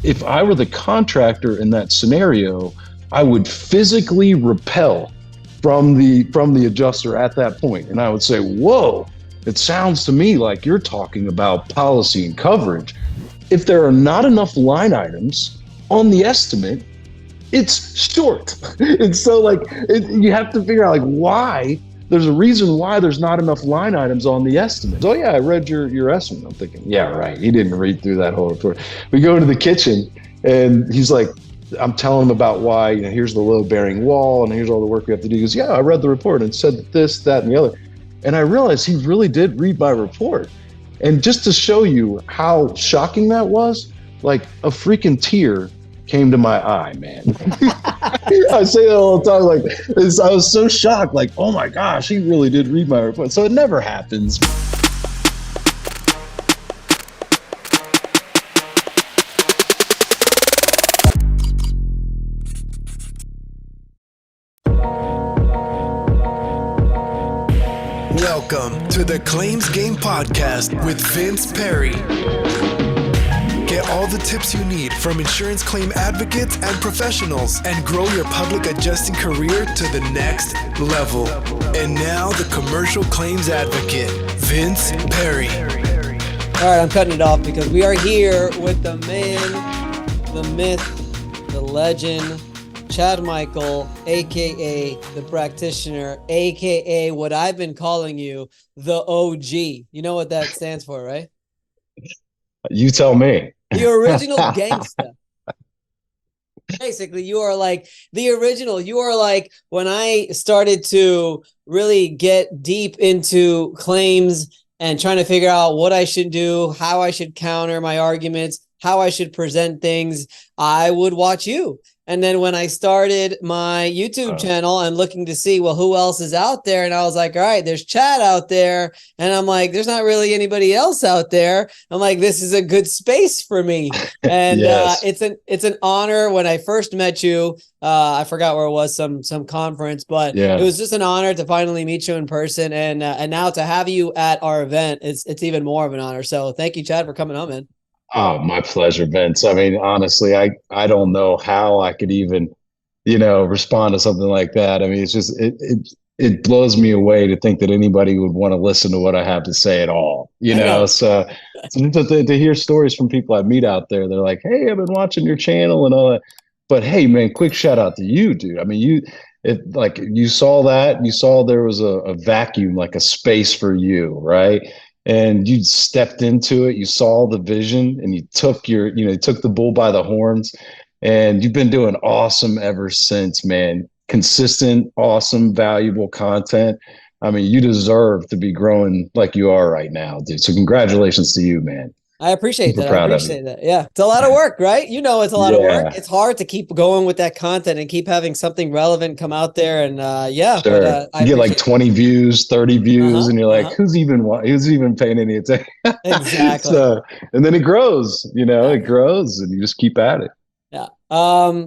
if I were the contractor in that scenario, I would physically repel from the adjuster at that point. And I would say, whoa, it sounds to me like you're talking about policy and coverage. If there are not enough line items on the estimate, it's short. And so you have to figure out why. There's a reason why there's not enough line items on the estimate. Oh yeah, I read your estimate. I'm thinking, yeah, right. He didn't read through that whole report. We go into the kitchen and he's like, I'm telling him about why, here's the load bearing wall and here's all the work we have to do. He goes, yeah, I read the report and it said this, that, and the other. And I realized he really did read my report. And just to show you how shocking that was, a freaking tear came to my eye, man. I say that all the time. I was so shocked, oh my gosh, he really did read my report. So it never happens. Welcome to the Claims Game Podcast with Vince Perri. Get all the tips you need from insurance claim advocates and professionals and grow your public adjusting career to the next level. And now the commercial claims advocate, Vince Perri. All right, I'm cutting it off because we are here with the man, the myth, the legend, Chad Michael, a.k.a. the Practitioner, a.k.a. what I've been calling you, the OG. You know what that stands for, right? You tell me. The original gangsta. Basically, you are the original. You are when I started to really get deep into claims and trying to figure out what I should do, how I should counter my arguments, how I should present things, I would watch you. And then when I started my YouTube channel and looking to see, who else is out there? And I was like, all right, there's Chad out there. And I'm like, there's not really anybody else out there. I'm like, this is a good space for me. And yes. It's an honor. When I first met you, I forgot where it was, some conference, but yeah. It was just an honor to finally meet you in person. And now to have you at our event, it's even more of an honor. So thank you, Chad, for coming on, man. Oh, my pleasure, Vince. I mean, honestly, I don't know how I could even, respond to something like that. I mean, it's just, it blows me away to think that anybody would want to listen to what I have to say at all, So to hear stories from people I meet out there, they're like, hey, I've been watching your channel and all that. But hey, man, quick shout out to you, dude. I mean, you saw that, you saw there was a vacuum, a space for you, right? And you stepped into it, you saw the vision, and you took took the bull by the horns, and you've been doing awesome ever since, man. Consistent, awesome, valuable content. I mean, you deserve to be growing like you are right now, dude. So congratulations to you, man. I appreciate that. Proud I appreciate that. Yeah. It's a lot of work, right? It's a lot of work. It's hard to keep going with that content and keep having something relevant come out there. And sure. But, you get 20 views, 30 views, and you're like, who's even paying any attention? Exactly. And then it grows, it grows and you just keep at it. Yeah.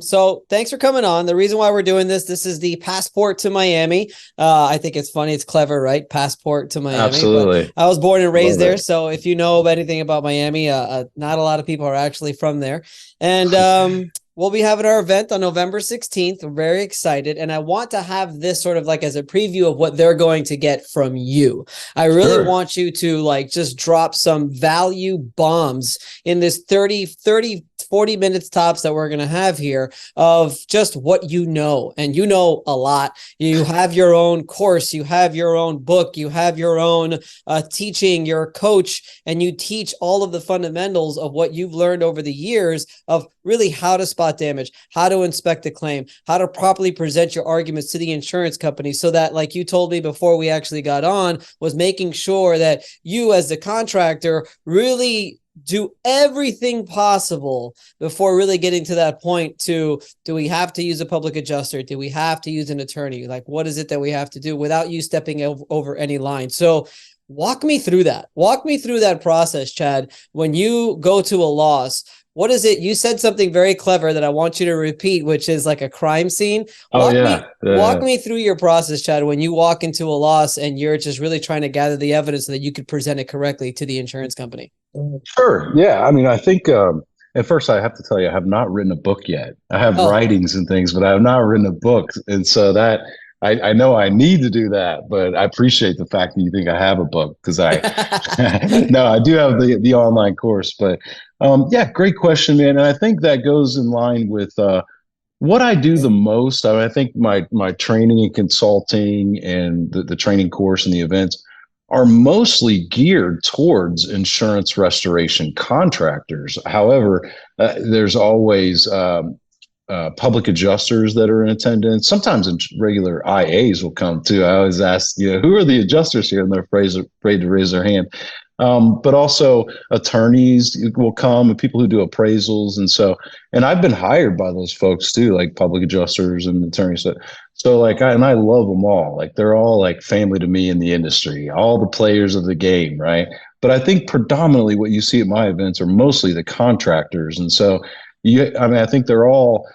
So thanks for coming on. The reason why we're doing this is the passport to Miami. I think it's funny. It's clever, right? Passport to Miami. Absolutely. But I was born and raised there. So if you know anything about Miami, not a lot of people are actually from there. And, we'll be having our event on November 16th. We're very excited. And I want to have this sort of as a preview of what they're going to get from you. I really want you to just drop some value bombs in this 40 minutes tops that we're going to have here of just what you know. And you know a lot. You have your own course. You have your own book. You have your own teaching. You're a coach, and you teach all of the fundamentals of what you've learned over the years of really how to spot damage, how to inspect a claim, how to properly present your arguments to the insurance company so that, like you told me before we actually got on, was making sure that you as the contractor really do everything possible before really getting to that point to, do we have to use a public adjuster? Do we have to use an attorney? What is it that we have to do without you stepping over any line? So walk me through that. Walk me through that process, Chad. When you go to a loss, what is it? You said something very clever that I want you to repeat, which is a crime scene. Walk me through your process, Chad, when you walk into a loss and you're just really trying to gather the evidence so that you could present it correctly to the insurance company. Sure. Yeah. I mean, I think, at first I have to tell you, I have not written a book yet. I have Oh, writings and things, but I have not written a book. And so that I know I need to do that, but I appreciate the fact that you think I have a book because I, no, I do have the online course, but yeah, great question, man. And I think that goes in line with, what I do the most. I think my training and consulting and the training course and the events are mostly geared towards insurance restoration contractors. However, there's always public adjusters that are in attendance. Sometimes regular IAs will come too. I always ask, who are the adjusters here? And they're afraid to raise their hand. But also attorneys will come and people who do appraisals. And I've been hired by those folks too, like public adjusters and attorneys. So like, I love them all. Like they're all like family to me in the industry, all the players of the game. Right. But I think predominantly what you see at my events are mostly the contractors. And so I think they're all,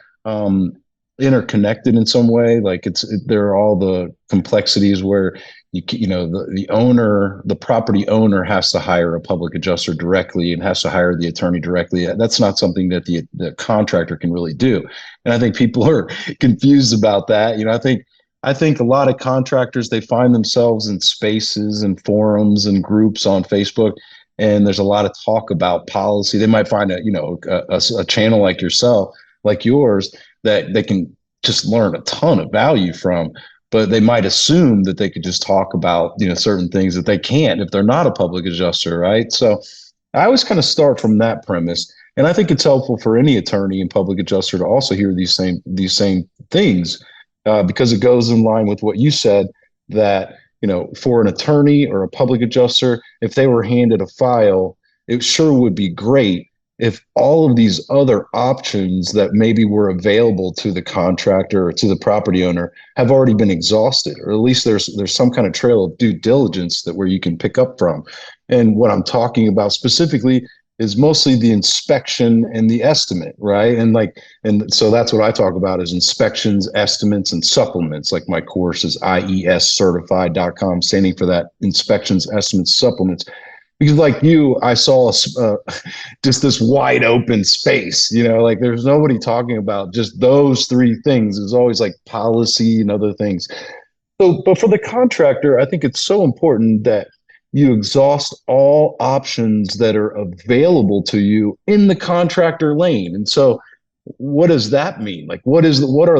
interconnected in some way. Like there are all the complexities where the owner, the property owner has to hire a public adjuster directly and has to hire the attorney directly. That's not something that the contractor can really do. And I think people are confused about that. I think a lot of contractors, they find themselves in spaces and forums and groups on Facebook, and there's a lot of talk about policy. They might find a channel like yourself, like yours, that they can just learn a ton of value from, but they might assume that they could just talk about, certain things that they can't if they're not a public adjuster, right? So I always kind of start from that premise. And I think it's helpful for any attorney and public adjuster to also hear these same things, because it goes in line with what you said, that, for an attorney or a public adjuster, if they were handed a file, it sure would be great if all of these other options that maybe were available to the contractor or to the property owner have already been exhausted, or at least there's some kind of trail of due diligence where you can pick up from. And what I'm talking about specifically is mostly the inspection and the estimate, right? And so that's what I talk about, is inspections, estimates, and supplements. Like my course is iescertified.com, standing for that: inspections, estimates, supplements. Because like you, I saw just this wide open space, like there's nobody talking about just those three things. There's always like policy and other things. So, but for the contractor, I think it's so important that you exhaust all options that are available to you in the contractor lane. And so what does that mean? Like, what are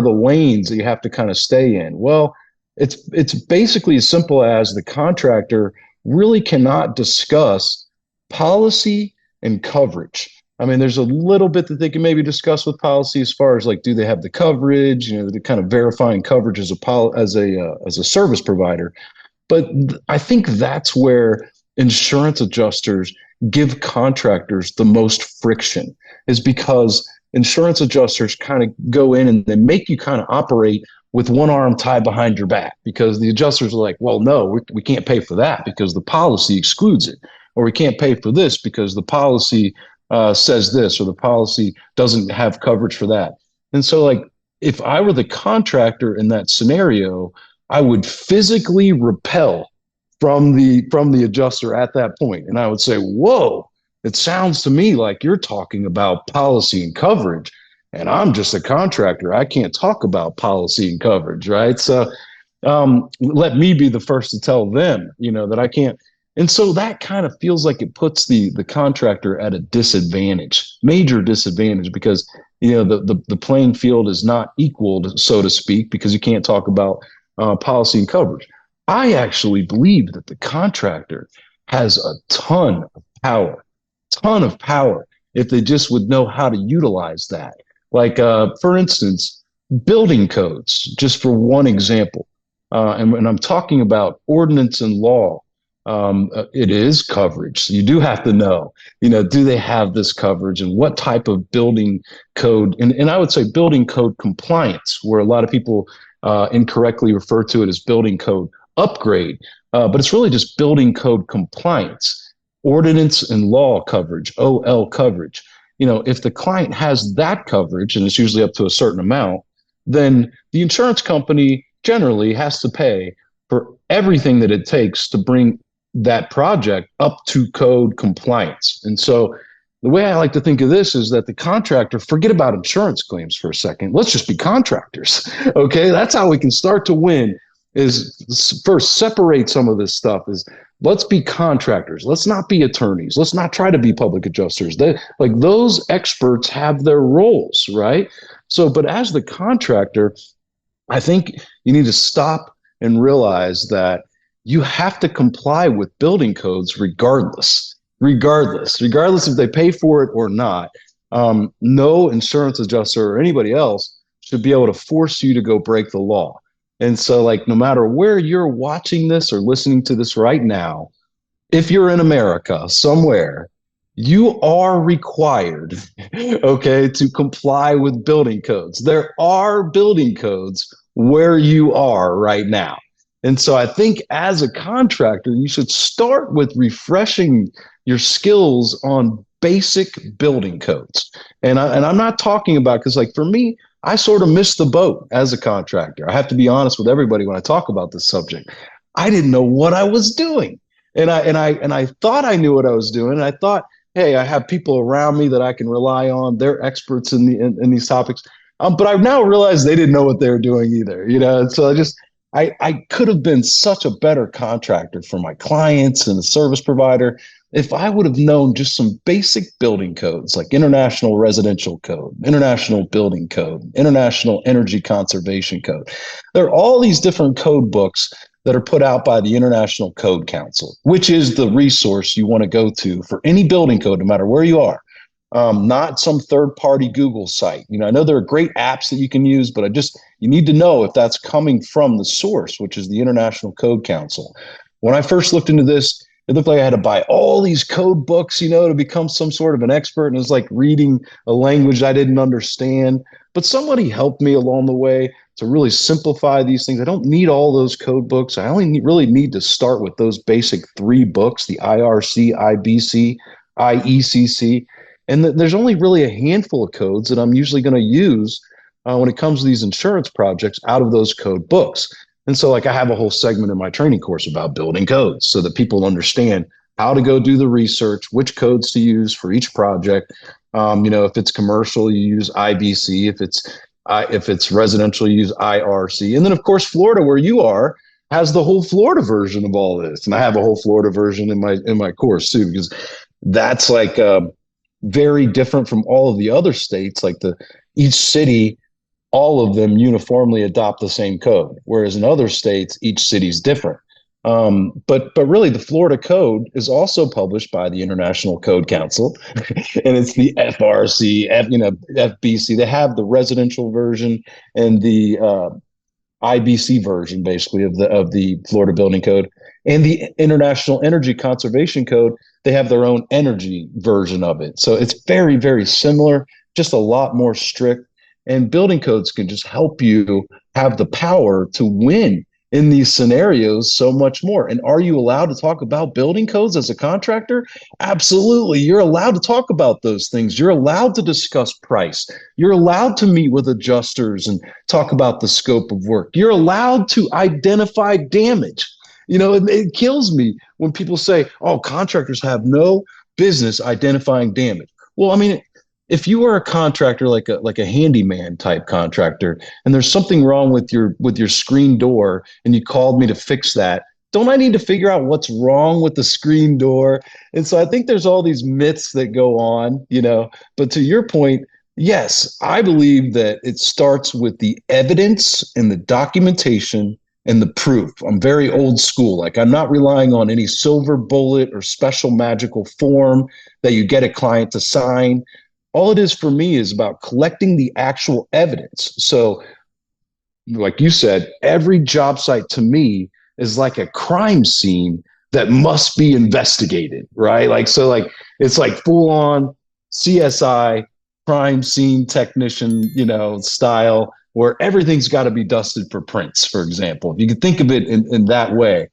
the lanes that you have to kind of stay in? Well, it's basically as simple as the contractor really cannot discuss policy and coverage. I mean, there's a little bit that they can maybe discuss with policy as far as like, do they have the coverage? The kind of verifying coverage as a service provider. But I think that's where insurance adjusters give contractors the most friction, is because insurance adjusters kind of go in and they make you kind of operate with one arm tied behind your back, because the adjusters are like, well, no, we can't pay for that because the policy excludes it, or we can't pay for this because the policy says this, or the policy doesn't have coverage for that. And so like, if I were the contractor in that scenario, I would physically repel from the adjuster at that point. And I would say, whoa, it sounds to me like you're talking about policy and coverage, and I'm just a contractor. I can't talk about policy and coverage, right? So let me be the first to tell them, that I can't. And so that kind of feels like it puts the contractor at a disadvantage, major disadvantage, because the playing field is not equal, so to speak, because you can't talk about policy and coverage. I actually believe that the contractor has a ton of power if they just would know how to utilize that. Like, for instance, building codes, just for one example. And when I'm talking about ordinance and law, it is coverage. So you do have to know, do they have this coverage, and what type of building code? And I would say building code compliance, where a lot of people incorrectly refer to it as building code upgrade. But it's really just building code compliance, ordinance and law coverage, OL coverage. If the client has that coverage, and it's usually up to a certain amount, then the insurance company generally has to pay for everything that it takes to bring that project up to code compliance. And so the way I like to think of this is that the contractor, forget about insurance claims for a second. Let's just be contractors. Okay. That's how we can start to win, is first separate some of this stuff. Is let's be contractors. Let's not be attorneys. Let's not try to be public adjusters. Like those experts have their roles, right? So, but as the contractor, I think you need to stop and realize that you have to comply with building codes regardless if they pay for it or not. No insurance adjuster or anybody else should be able to force you to go break the law. And so, like, no matter where you're watching this or listening to this right now, if you're in America somewhere, you are required, okay, to comply with building codes. There are building codes where you are right now. And so I think as a contractor, you should start with refreshing your skills on basic building codes. And I'm not talking about, because like for me, I sort of missed the boat as a contractor. I have to be honest with everybody when I talk about this subject. I didn't know what I was doing. And I thought I knew what I was doing. And I thought, hey, I have people around me that I can rely on. They're experts in these topics. But I've now realized they didn't know what they were doing either. And so I could have been such a better contractor for my clients and a service provider if I would have known just some basic building codes like International Residential Code, International Building Code, International Energy Conservation Code. There are all these different code books that are put out by the International Code Council, which is the resource you want to go to for any building code, no matter where you are. Not some third-party Google site. I know there are great apps that you can use, but you need to know if that's coming from the source, which is the International Code Council. When I first looked into this, it looked like I had to buy all these code books, to become some sort of an expert. And it was like reading a language I didn't understand. But somebody helped me along the way to really simplify these things. I don't need all those code books. I only really need to start with those basic 3 books, the IRC, IBC, IECC. And there's only really a handful of codes that I'm usually going to use when it comes to these insurance projects out of those code books. And so like I have a whole segment in my training course about building codes so that people understand how to go do the research, which codes to use for each project. If it's commercial, you use IBC. If it's residential, you use IRC. And then of course, Florida, where you are, has the whole Florida version of all this. And I have a whole Florida version in my course too, because that's like very different from all of the other states. Like each city, all of them uniformly adopt the same code, whereas in other states, each city is different. But really, the Florida code is also published by the International Code Council, and it's the FRC, FBC. They have the residential version and the IBC version, basically, of the Florida Building Code, and the International Energy Conservation Code. They have their own energy version of it, so it's very, very similar, just a lot more strict. And building codes can just help you have the power to win in these scenarios so much more. And are you allowed to talk about building codes as a contractor? Absolutely. You're allowed to talk about those things. You're allowed to discuss price. You're allowed to meet with adjusters and talk about the scope of work. You're allowed to identify damage. It kills me when people say, oh, contractors have no business identifying damage. Well, I mean, if you are a contractor, like a handyman type contractor, and there's something wrong with your screen door, and you called me to fix that, don't I need to figure out what's wrong with the screen door? And so I think there's all these myths that go on, But to your point, yes, I believe that it starts with the evidence and the documentation and the proof. I'm very old school. Like, I'm not relying on any silver bullet or special magical form that you get a client to sign. All it is for me is about collecting the actual evidence. So like you said, every job site to me is like a crime scene that must be investigated, right? It's like full on CSI crime scene technician, style, where everything's got to be dusted for prints, for example. If you could think of it in that way.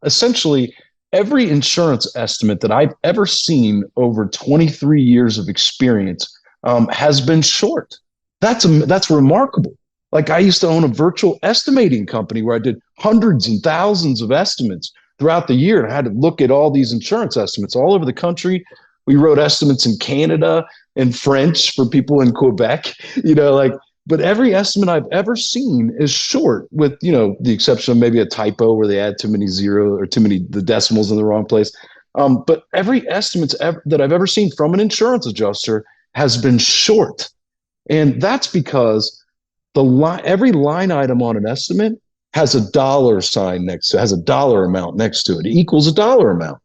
Essentially, every insurance estimate that I've ever seen over 23 years of experience has been short. That's remarkable. Like, I used to own a virtual estimating company where I did hundreds and thousands of estimates throughout the year. And I had to look at all these insurance estimates all over the country, We wrote estimates in Canada and French for people in Quebec, but every estimate I've ever seen is short, with, the exception of maybe a typo where they add too many zeros or the decimals in the wrong place. But every estimate that I've ever seen from an insurance adjuster has been short. And that's because every line item on an estimate has a dollar sign next to it, has a dollar amount next to it. It equals a dollar amount.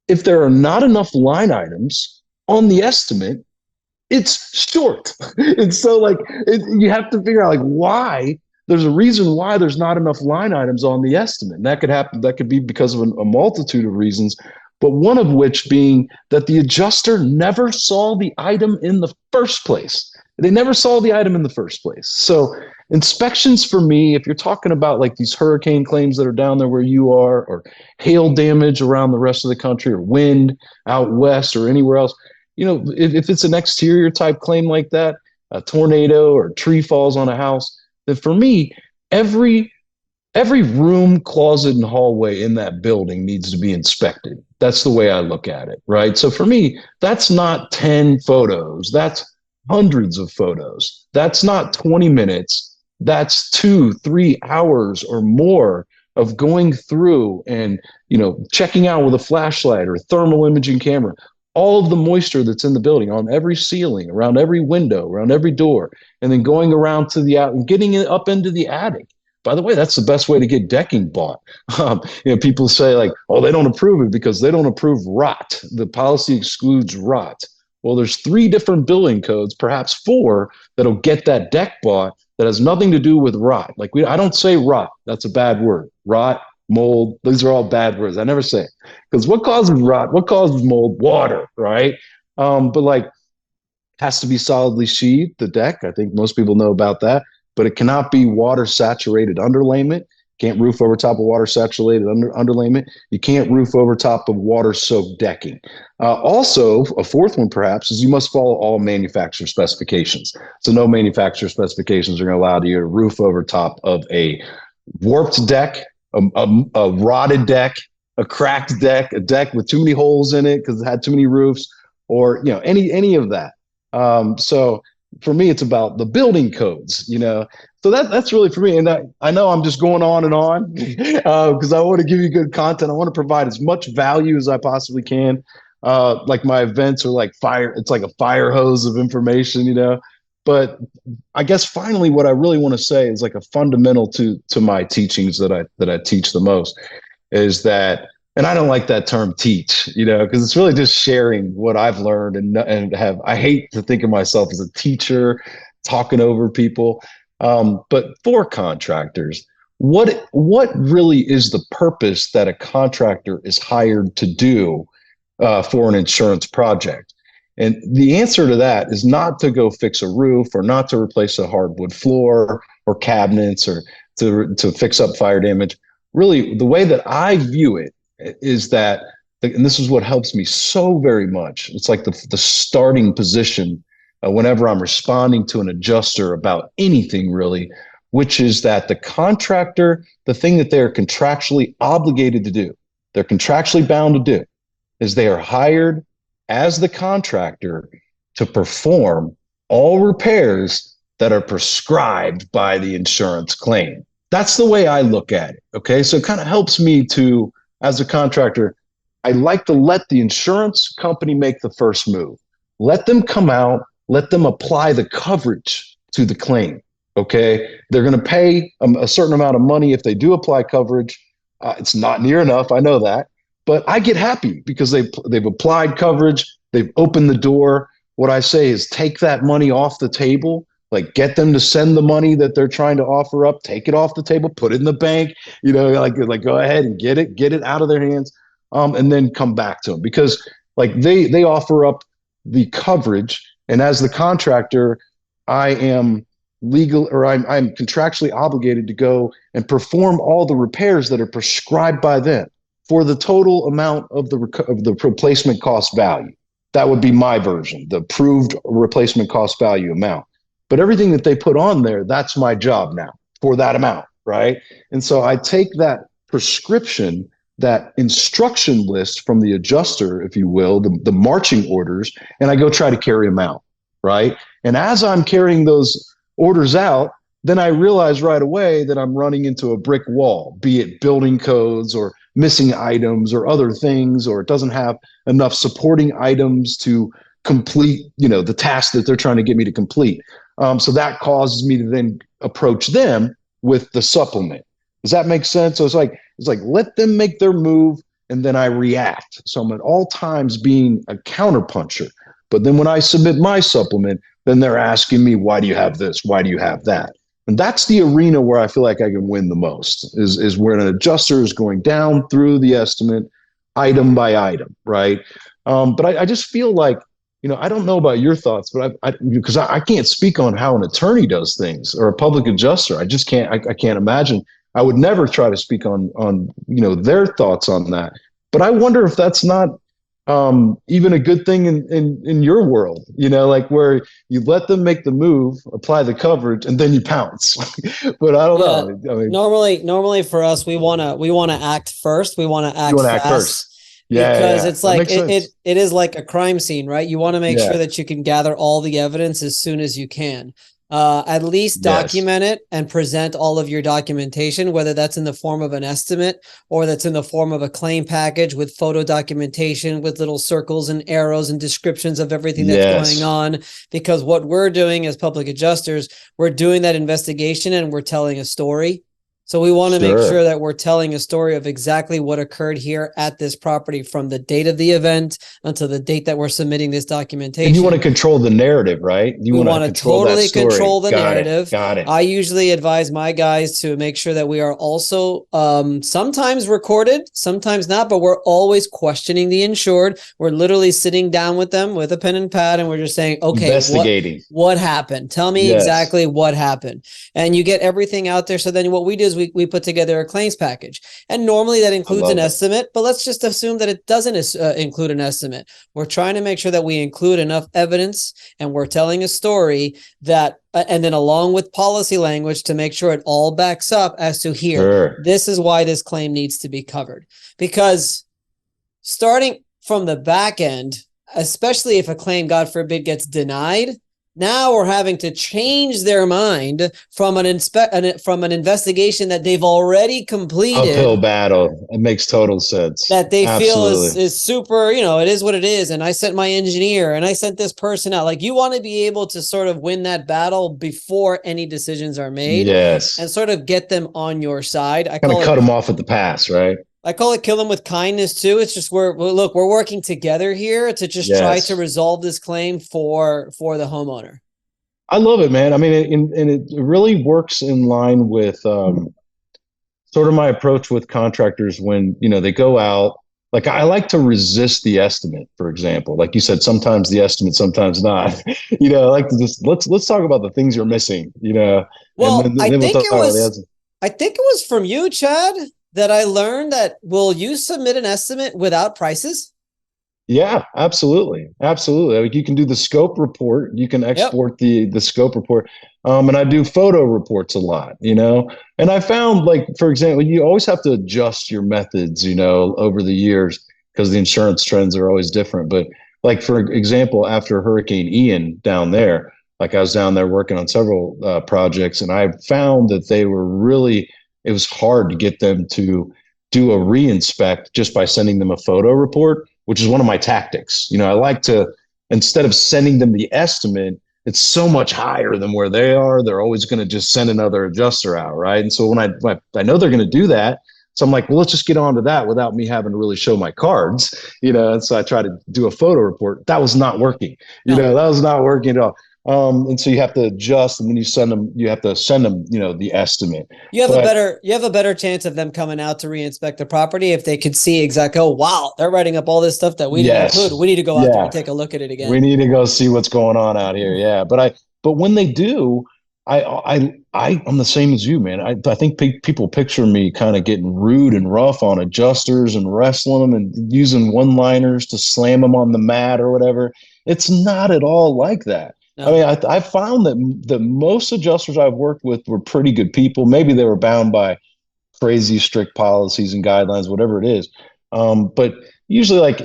If there are not enough line items on the estimate, it's short. And so you have to figure out why. There's a reason why there's not enough line items on the estimate. And that could happen. That could be because of a multitude of reasons, but one of which being that the adjuster never saw the item in the first place. They never saw the item in the first place. So inspections for me, if you're talking about these hurricane claims that are down there where you are, or hail damage around the rest of the country, or wind out west or anywhere else, if it's an exterior type claim like that, a tornado or a tree falls on a house, then for me, every room, closet, and hallway in that building needs to be inspected. That's the way I look at it, right? So for me, that's not 10 photos. That's hundreds of photos. That's not 20 minutes. That's 2-3 hours or more of going through and, checking out with a flashlight or thermal imaging camera, all of the moisture that's in the building, on every ceiling, around every window, around every door, and then going around to the out and getting it up into the attic. By the way, that's the best way to get decking bought. People say oh, they don't approve it because they don't approve rot. The policy excludes rot. Well, there's 3 different building codes, perhaps 4, that'll get that deck bought that has nothing to do with rot. I don't say rot. That's a bad word. Rot, mold, these are all bad words. I never say it. Because what causes rot? What causes mold? Water, right? But has to be solidly sheathed, the deck. I think most people know about that. But it cannot be water saturated underlayment. Can't roof over top of water saturated underlayment. You can't roof over top of water soaked decking. Also, a 4th one perhaps is you must follow all manufacturer specifications. So no manufacturer specifications are going to allow you to roof over top of a warped deck, a rotted deck, a cracked deck, a deck with too many holes in it because it had too many roofs, or any of that. So for me, it's about the building codes, So that's really for me. And I know I'm just going on and on because I want to give you good content. I want to provide as much value as I possibly can. My events are like fire. It's like a fire hose of information, But I guess finally, what I really want to say is a fundamental to my teachings that I teach the most is that. And I don't like that term teach, because it's really just sharing what I've learned I hate to think of myself as a teacher talking over people. But for contractors, what really is the purpose that a contractor is hired to do for an insurance project? And the answer to that is not to go fix a roof, or not to replace a hardwood floor or cabinets, or to fix up fire damage. Really, the way that I view it is that, and this is what helps me so very much, it's like the starting position whenever I'm responding to an adjuster about anything really, which is that the contractor, the thing that they're contractually obligated to do, they're contractually bound to do, is they are hired as the contractor to perform all repairs that are prescribed by the insurance claim. That's the way I look at it. Okay. So it kind of helps me to, as a contractor, I like to let the insurance company make the first move. Let them come out, let them apply the coverage to the claim. Okay. They're going to pay a certain amount of money if they do apply coverage. It's not near enough. I know that, but I get happy because they've applied coverage. They've opened the door. What I say is take that money off the table. Get them to send the money that they're trying to offer up, take it off the table, put it in the bank, go ahead and get it out of their hands, and then come back to them, because they offer up the coverage. And as the contractor, I am I'm contractually obligated to go and perform all the repairs that are prescribed by them for the total amount of the replacement cost value. That would be my version, the approved replacement cost value amount. But everything that they put on there, that's my job now for that amount, right? And so I take that prescription that instruction list from the adjuster, if you will, the marching orders, and I go try to carry them out, right? And as I'm carrying those orders out, then I realize right away that I'm running into a brick wall, be it building codes or missing items or other things, or it doesn't have enough supporting items to complete, the task that they're trying to get me to complete. So that causes me to then approach them with the supplement. Does that make sense? So it's like let them make their move and then I react. So I'm at all times being a counterpuncher. But then when I submit my supplement, then they're asking me, why do you have this? Why do you have that? And that's the arena where I feel like I can win the most, is where an adjuster is going down through the estimate item by item, right? But I just feel like, I don't know about your thoughts, but because I can't speak on how an attorney does things or a public adjuster. I just can't. I can't imagine. I would never try to speak on their thoughts on that. But I wonder if that's not even a good thing in your world, like where you let them make the move, apply the coverage, and then you pounce. But I don't know. I mean, normally for us, we want to act first. We want to act fast. Because it's like it is like a crime scene, right? You want to make sure that you can gather all the evidence as soon as you can. At least document it and present all of your documentation, whether that's in the form of an estimate or that's in the form of a claim package with photo documentation with little circles and arrows and descriptions of everything that's going on. Because what we're doing as public adjusters, we're doing that investigation and we're telling a story. So we want to make sure that we're telling a story of exactly what occurred here at this property from the date of the event until the date that we're submitting this documentation. And you want to control the narrative, right? We want to totally control the narrative. Got it. I usually advise my guys to make sure that we are also sometimes recorded, sometimes not, but we're always questioning the insured. We're literally sitting down with them with a pen and pad, and we're just saying, okay, investigating. What happened? Tell me exactly what happened. And you get everything out there. So then what we do is we put together a claims package, and normally that includes an estimate, but let's just assume that it doesn't include an estimate. We're trying to make sure that we include enough evidence and we're telling a story that, and then along with policy language to make sure it all backs up as to here, this is why this claim needs to be covered. Because starting from the back end, especially if a claim, God forbid, gets denied, now we're having to change their mind from an investigation that they've already completed. Uphill battle. It makes total sense. That they feel is super, it is what it is. And I sent my engineer and I sent this person out. Like, you want to be able to sort of win that battle before any decisions are made. Yes. And sort of get them on your side. I kind of cut them off at the pass, right? I call it kill them with kindness too. It's just we're working together here to just try to resolve this claim for the homeowner. I love it, man. I mean, and it really works in line with sort of my approach with contractors when, they go out. Like, I like to resist the estimate, for example. Like you said, sometimes the estimate, sometimes not. I like to just let's talk about the things you're missing. Well, I think it was from you, Chad, that I learned that will you submit an estimate without prices? Yeah, absolutely. Absolutely. Like, you can do the scope report, you can export the scope report. And I do photo reports a lot, and I found, like, for example, you always have to adjust your methods, over the years, because the insurance trends are always different. But, like, for example, after Hurricane Ian down there, like, I was down there working on several projects, and I found that it was hard to get them to do a re-inspect just by sending them a photo report, which is one of my tactics. I like to, instead of sending them the estimate, it's so much higher than where they are. They're always going to just send another adjuster out, right? And so when I know they're going to do that, so I'm like, well, let's just get on to that without me having to really show my cards, and so I try to do a photo report. That was not working. That was not working at all. And so you have to adjust, and then you have to send them, the estimate. You have a better chance of them coming out to re-inspect the property if they could see exactly, oh, wow, they're writing up all this stuff that we didn't include. We need to go out there and take a look at it again. We need to go see what's going on out here. Yeah. But when they do, I'm the same as you, man. I think people picture me kind of getting rude and rough on adjusters and wrestling them and using one-liners to slam them on the mat or whatever. It's not at all like that. No. I mean, I found that most adjusters I've worked with were pretty good people. Maybe they were bound by crazy strict policies and guidelines, whatever it is. But usually, like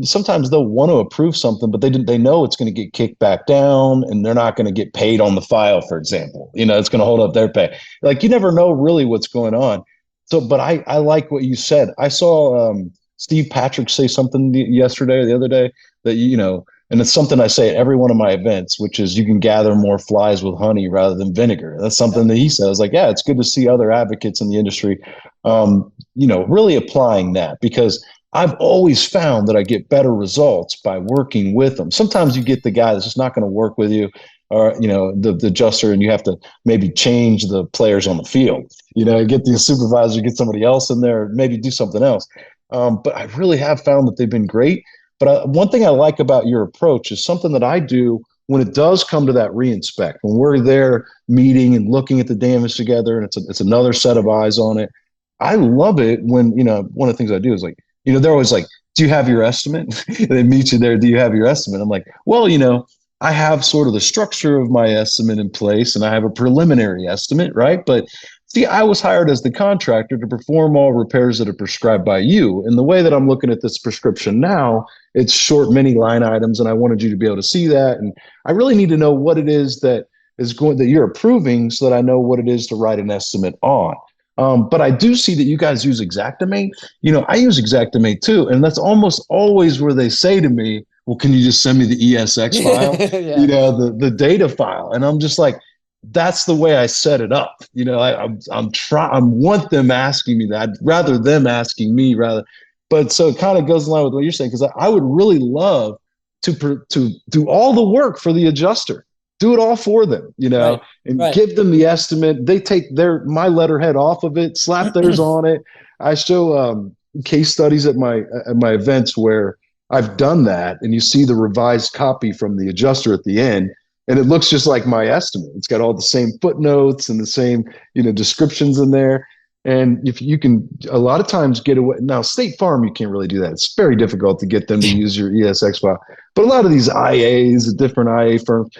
sometimes they'll want to approve something, but they know it's going to get kicked back down, and they're not going to get paid on the file, for example. It's going to hold up their pay. Like, you never know really what's going on. So, but I like what you said. I saw Steve Patrick say something yesterday or the other day that and it's something I say at every one of my events, which is you can gather more flies with honey rather than vinegar. That's something that he says. Like, yeah, it's good to see other advocates in the industry, really applying that, because I've always found that I get better results by working with them. Sometimes you get the guy that's just not going to work with you, or the adjuster, and you have to maybe change the players on the field. Get the supervisor, get somebody else in there, maybe do something else. But I really have found that they've been great. But one thing I like about your approach is something that I do when it does come to that reinspect, when we're there meeting and looking at the damage together, and it's another set of eyes on it. I love it when, one of the things I do is like, they're always like, do you have your estimate? They meet you there. Do you have your estimate? I'm like, well, I have sort of the structure of my estimate in place, and I have a preliminary estimate, right? But see, I was hired as the contractor to perform all repairs that are prescribed by you. And the way that I'm looking at this prescription now, it's short, many line items, and I wanted you to be able to see that. And I really need to know what it is that you're approving, so that I know what it is to write an estimate on. But I do see that you guys use Xactimate. I use Xactimate too, and that's almost always where they say to me, well, can you just send me the ESX file, Yeah. the data file? And I'm just like, that's the way I set it up. I want them asking me that. I'd rather them asking me rather. But so it kind of goes in line with what you're saying, because I would really love to do all the work for the adjuster, do it all for them, Right. and give them the estimate. They take my letterhead off of it, slap theirs on it. I show case studies at my events where I've done that, and you see the revised copy from the adjuster at the end, and it looks just like my estimate. It's got all the same footnotes and the same, descriptions in there. And if you can, a lot of times get away. Now, State Farm, you can't really do that. It's very difficult to get them to use your ESX file. But a lot of these IAs, different IA firms,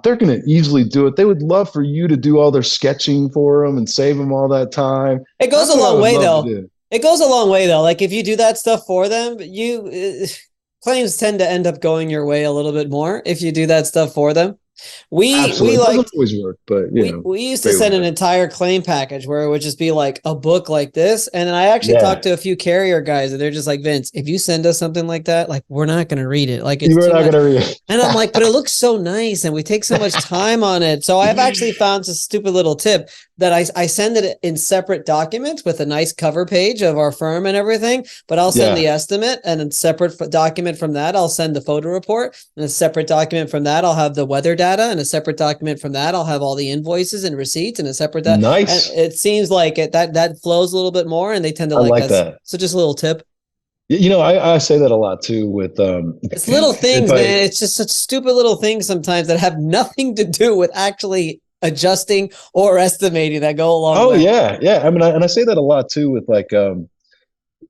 they're going to easily do it. They would love for you to do all their sketching for them and save them all that time. It goes a long way, though. It goes a long way, though. Like, if you do that stuff for them, claims tend to end up going your way a little bit more if you do that stuff for them. We doesn't always work, but we used to send an entire claim package where it would just be like a book like this. And then I actually talked to a few carrier guys, and they're just like, Vince, if you send us something like that, like, we're not going to read it. Like, we're not going to read it. And I'm like, but it looks so nice, and we take so much time on it. So I've actually found a stupid little tip that I send it in separate documents with a nice cover page of our firm and everything, but I'll send the estimate, and a separate document from that, I'll send the photo report, and a separate document from that, I'll have the weather data, and a separate document from that, I'll have all the invoices and receipts, and a separate nice. And it seems like that flows a little bit more, and they tend to like that. So just a little tip. I say that a lot too with it's little things, man. It's just such stupid little things sometimes that have nothing to do with actually adjusting or estimating that go along. Oh, yeah. I mean, I say that a lot too with like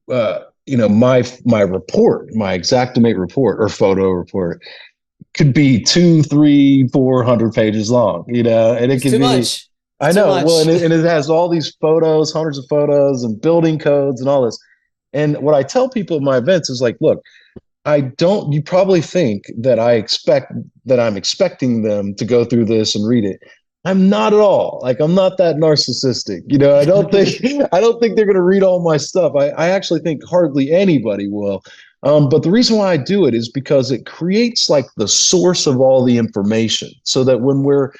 my report, my Xactimate report or photo report could be 200, 300, 400 pages long, and it can be much. I know. Well, and it has all these photos, hundreds of photos, and building codes and all this. And what I tell people at my events is like, look, you probably think that I'm expecting them to go through this and read it. I'm not at all. Like, I'm not that narcissistic. I don't think they're going to read all my stuff. I actually think hardly anybody will. But the reason why I do it is because it creates like the source of all the information, so that when we're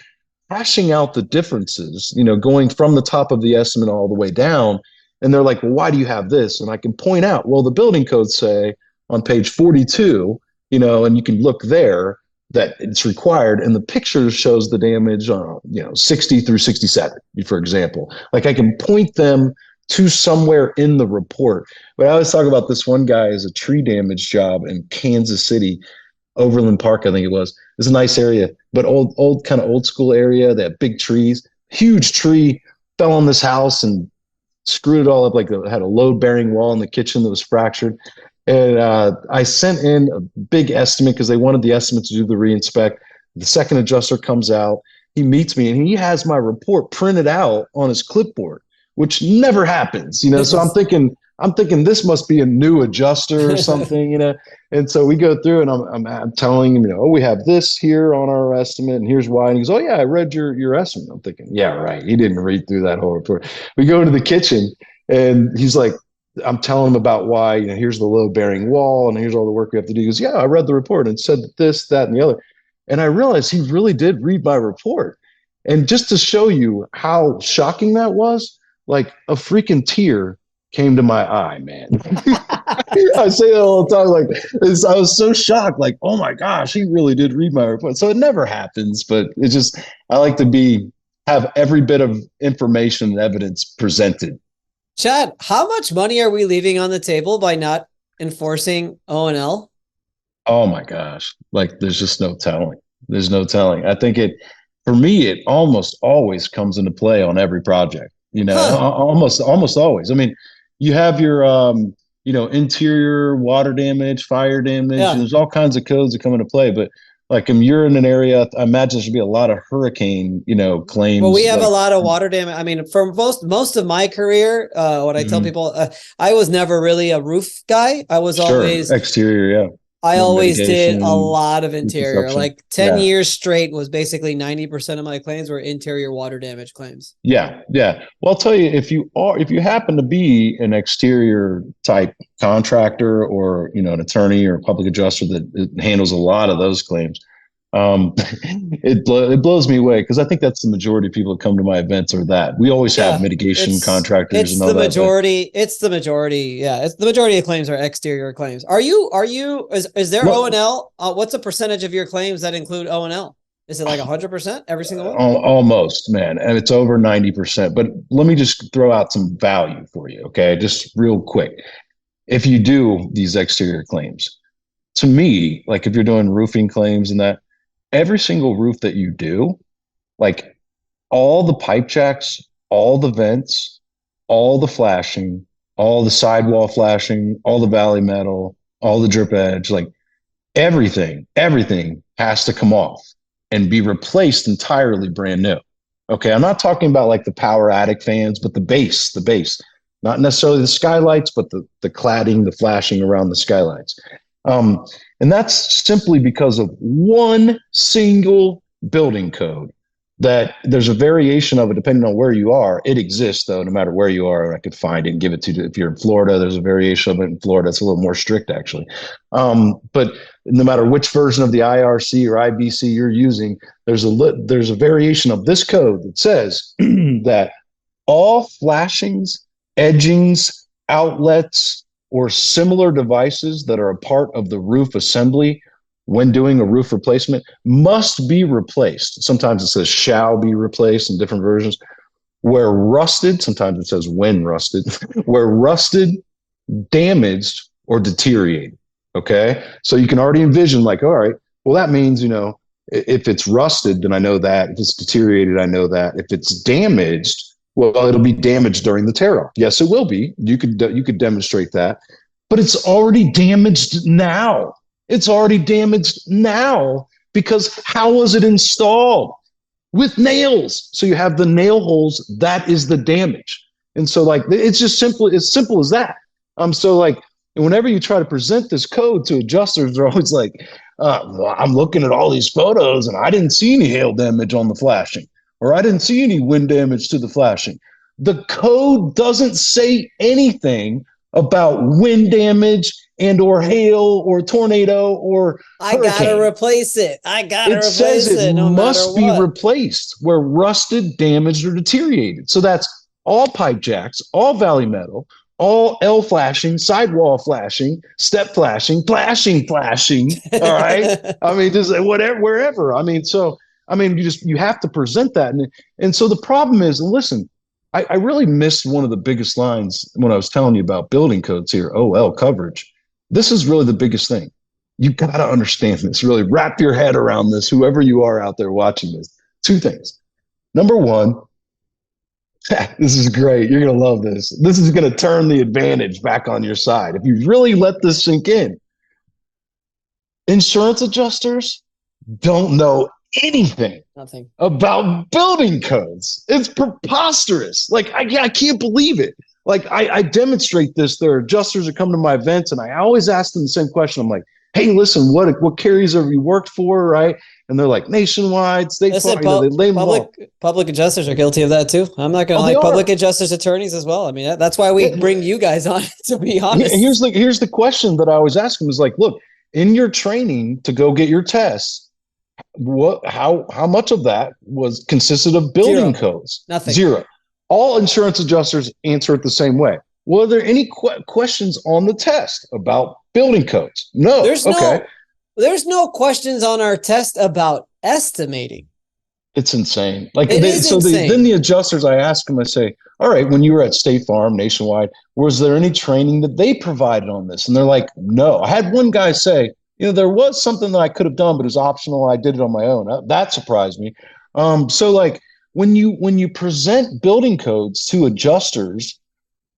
hashing out the differences, going from the top of the estimate all the way down, and they're like, well, why do you have this? And I can point out, well, the building codes say on page 42, and you can look there, that it's required, and the picture shows the damage on 60 through 67, for example. Like, I can point them to somewhere in the report. But I always talk about this one guy as a tree damage job in Kansas City, Overland Park, I think it was. It's a nice area, but old kind of old school area. They have big trees. Huge tree fell on this house and screwed it all up. Like, it had a load bearing wall in the kitchen that was fractured. And I sent in a big estimate because they wanted the estimate to do the reinspect. The second adjuster comes out. He meets me, and he has my report printed out on his clipboard which never happens, you know. So I'm thinking this must be a new adjuster or something, you know. And so we go through and I'm telling him, you know, oh, we have this here on our estimate and here's why. And he goes, oh yeah, I read your estimate. I'm thinking, yeah, right. He didn't read through that whole report. We go into the kitchen and he's like, I'm telling him about why, you know, here's the load bearing wall and here's all the work we have to do. He goes, yeah, I read the report and it said this, that, and the other. And I realized he really did read my report. And just to show you how shocking that was, like a freaking tear came to my eye, man. I say that all the time. Like, I was so shocked, like, oh my gosh, he really did read my report. So it never happens, but it's just, I like to have every bit of information and evidence presented. Chad, how much money are we leaving on the table by not enforcing O&L? Oh my gosh. Like, there's just no telling. There's no telling. I think for me, it almost always comes into play on every project, you know, almost always. I mean, you have your, you know, interior water damage, fire damage, and there's all kinds of codes that come into play. But like, you're in an area, I imagine there should be a lot of hurricane, you know, claims. Well, we have a lot of water damage. I mean, for most of my career, what I tell people, I was never really a roof guy. I was always exterior. Yeah. I always did a lot of interior, like 10 years straight was basically 90% of my claims were interior water damage claims. Yeah. Yeah. Well, I'll tell you, if you happen to be an exterior type contractor or, you know, an attorney or a public adjuster that handles a lot of those claims, it blows me away because I think that's the majority of people that come to my events are that. We always have mitigation contractors and all that. It's the majority. Yeah. It's the majority of claims are exterior claims. Is there O&L? What's a percentage of your claims that include O&L? Is it like 100% every single one? Almost, man. And it's over 90%. But let me just throw out some value for you. Okay. Just real quick. If you do these exterior claims, to me, like if you're doing roofing claims and that, every single roof that you do, like all the pipe jacks, all the vents, all the flashing, all the sidewall flashing, all the valley metal, all the drip edge, like everything has to come off and be replaced entirely brand new. Okay. I'm not talking about like the power attic fans, but the base, not necessarily the skylights, but the cladding, the flashing around the skylights. And that's simply because of one single building code that there's a variation of it depending on where you are. It exists though, no matter where you are. I could find it and give it to you. If you're in Florida, there's a variation of it in Florida. It's a little more strict actually. But no matter which version of the IRC or IBC you're using, there's a variation of this code that says that all flashings, edgings, outlets, or similar devices that are a part of the roof assembly when doing a roof replacement must be replaced. Sometimes it says shall be replaced in different versions. Where rusted, sometimes it says when rusted, where rusted, damaged, or deteriorated. Okay. So you can already envision like, all right, well, that means, you know, if it's rusted, then I know that. If it's deteriorated, I know that. If it's damaged, well, it'll be damaged during the tear off. Yes, it will be. You could demonstrate that, but it's already damaged now. It's already damaged now because how was it installed? With nails. So you have the nail holes. That is the damage. And so like, it's just simple as that. So like, whenever you try to present this code to adjusters, they're always like, well, I'm looking at all these photos and I didn't see any hail damage on the flashing. Or I didn't see any wind damage to the flashing. The code doesn't say anything about wind damage and or hail or tornado or hurricane. I gotta replace it. It says it must be replaced where rusted, damaged, or deteriorated. So that's all pipe jacks, all valley metal, all L flashing, sidewall flashing, step flashing, flashing. All right. I mean, just whatever, wherever. I mean, you have to present that. And so the problem is, and listen, I really missed one of the biggest lines when I was telling you about building codes here, OL coverage. This is really the biggest thing. You got to understand this, really wrap your head around this, whoever you are out there watching this. Two things. Number one, this is great. You're going to love this. This is going to turn the advantage back on your side. If you really let this sink in, insurance adjusters don't know anything Nothing. about building codes. It's preposterous. Like, I can't believe it. Like, I demonstrate this. There are adjusters that come to my events, and I always ask them the same question. I'm like, hey, listen, what carriers have you worked for, right? And they're like, Nationwide, State Farm, they label public adjusters are guilty of that too. I'm not going to lie. Public adjusters attorneys as well. I mean, that's why we bring you guys on, to be honest. Here's the question that I always ask them is like, look, in your training to go get your tests, how much of that consisted of building codes? Nothing. Zero. All insurance adjusters answer it the same way. Were there any questions on the test about building codes? No. There's no questions on our test about estimating. It's insane. Like, insane. Then the adjusters, I ask them, I say, all right, when you were at State Farm, Nationwide, was there any training that they provided on this? And they're like, no. I had one guy say, there was something that I could have done, but it was optional. I did it on my own. That surprised me. So like when you present building codes to adjusters,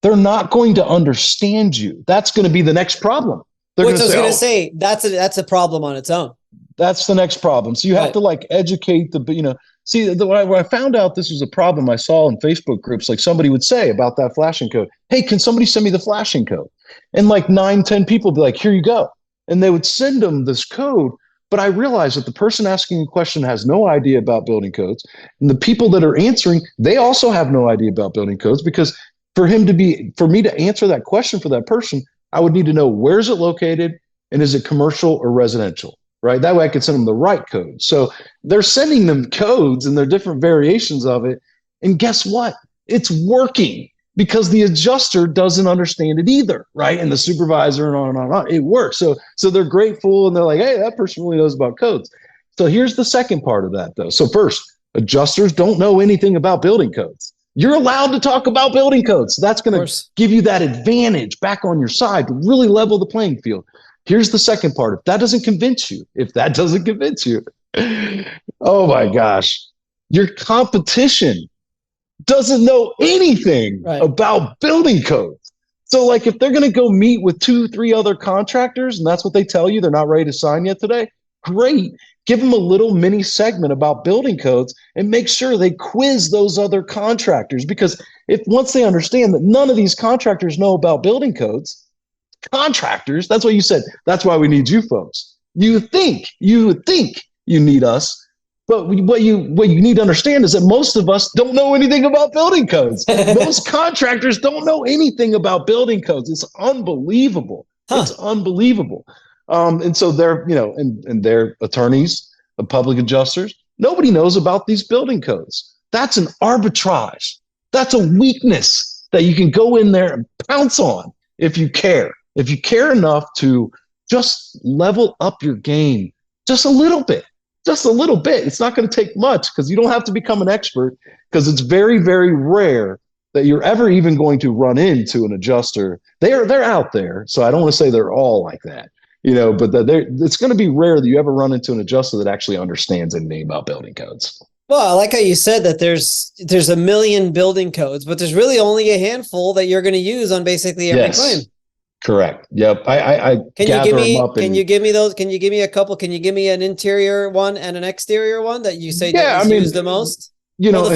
they're not going to understand you. That's going to be the next problem. Which I was going to say, that's a problem on its own. That's the next problem. So you have to like educate when I found out this was a problem, I saw in Facebook groups, like somebody would say about that flashing code, hey, can somebody send me the flashing code? And like 9-10 people would be like, here you go. And they would send them this code. But I realized that the person asking the question has no idea about building codes. And the people that are answering, they also have no idea about building codes, because for me to answer that question for that person, I would need to know, where is it located and is it commercial or residential, right? That way I could send them the right code. So they're sending them codes and they're different variations of it. And guess what? It's working because the adjuster doesn't understand it either, right? And the supervisor and on and on and on. It works. So they're grateful and they're like, hey, that person really knows about codes. So here's the second part of that though. So first, adjusters don't know anything about building codes. You're allowed to talk about building codes. So that's going to give you that advantage back on your side to really level the playing field. Here's the second part. If that doesn't convince you, oh my gosh, your competition doesn't know anything about building codes. So like if they're going to go meet with 2-3 other contractors and that's what they tell you, they're not ready to sign yet today, great. Give them a little mini segment about building codes and make sure they quiz those other contractors, because once they understand that none of these contractors know about building codes, contractors, that's what you said. That's why we need you folks. You think you need us. But what you need to understand is that most of us don't know anything about building codes. Most contractors don't know anything about building codes. It's unbelievable. It's unbelievable. And so they're, and their attorneys, the public adjusters, nobody knows about these building codes. That's an arbitrage. That's a weakness that you can go in there and pounce on if you care. If you care enough to just level up your game just a little bit. Just a little bit. It's not going to take much, because you don't have to become an expert, because it's very, very rare that you're ever even going to run into an adjuster. They're out there. So I don't want to say they're all like that, but it's going to be rare that you ever run into an adjuster that actually understands anything about building codes. Well, I like how you said that there's a million building codes, but there's really only a handful that you're going to use on basically every claim. Correct. Yep. I can you give me those? Can you give me a couple? Can you give me an interior one and an exterior one that you say use the most? The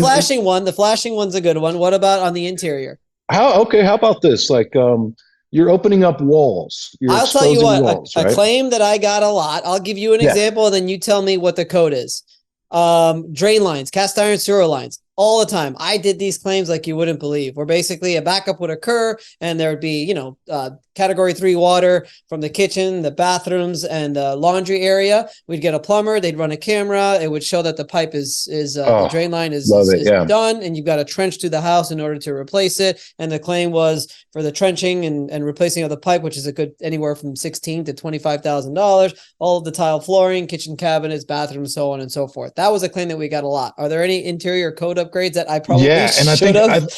flashing one's a good one. What about on the interior? How about this? Like, you're opening up walls. I'll tell you what, a claim that I got a lot. I'll give you an example, and then you tell me what the code is. Drain lines, cast iron sewer lines. All the time. I did these claims like you wouldn't believe, where basically a backup would occur and there would be, category 3 water from the kitchen, the bathrooms, and the laundry area. We'd get a plumber, they'd run a camera. It would show that the pipe the drain line is done, and you've got to trench through the house in order to replace it. And the claim was for the trenching and replacing of the pipe, which is a good anywhere from $16,000 to $25,000, all of the tile flooring, kitchen cabinets, bathrooms, so on and so forth. That was a claim that we got a lot. Are there any interior code upgrades that I probably should have?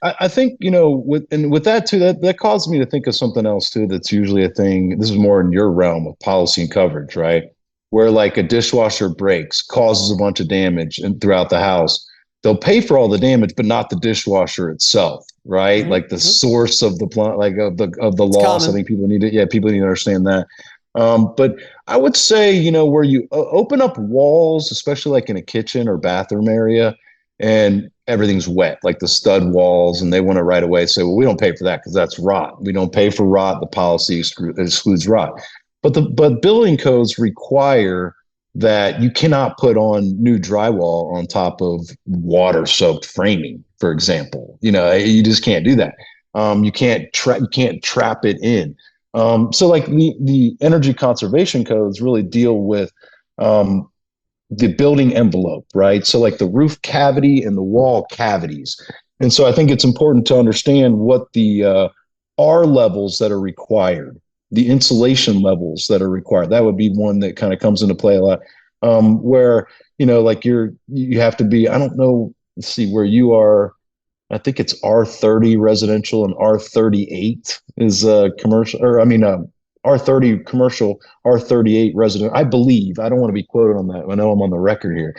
I think with that too, that caused me to think of something else too. That's usually a thing. This is more in your realm of policy and coverage, right? Where like a dishwasher breaks, causes a bunch of damage throughout the house. They'll pay for all the damage, but not the dishwasher itself, right? Like the source of the plant, like of the loss. Common. I think people need to understand that. But I would say, where you open up walls, especially like in a kitchen or bathroom area, and everything's wet, like the stud walls, and they want to right away say, well, we don't pay for that because that's rot. We don't pay for rot. The policy excludes rot. But building codes require that you cannot put on new drywall on top of water soaked framing, for example. You just can't do that. You can't trap it in. So like the energy conservation codes really deal with the building envelope, right? So like the roof cavity and the wall cavities. And so I think it's important to understand what the R levels that are required, the insulation levels that are required. That would be one that kind of comes into play a lot. Where, like you have to be, I don't know, let's see where you are. I think it's R30 residential and R38 is commercial, or I mean, R30 commercial, R38 resident. I believe. I don't want to be quoted on that. I know I'm on the record here.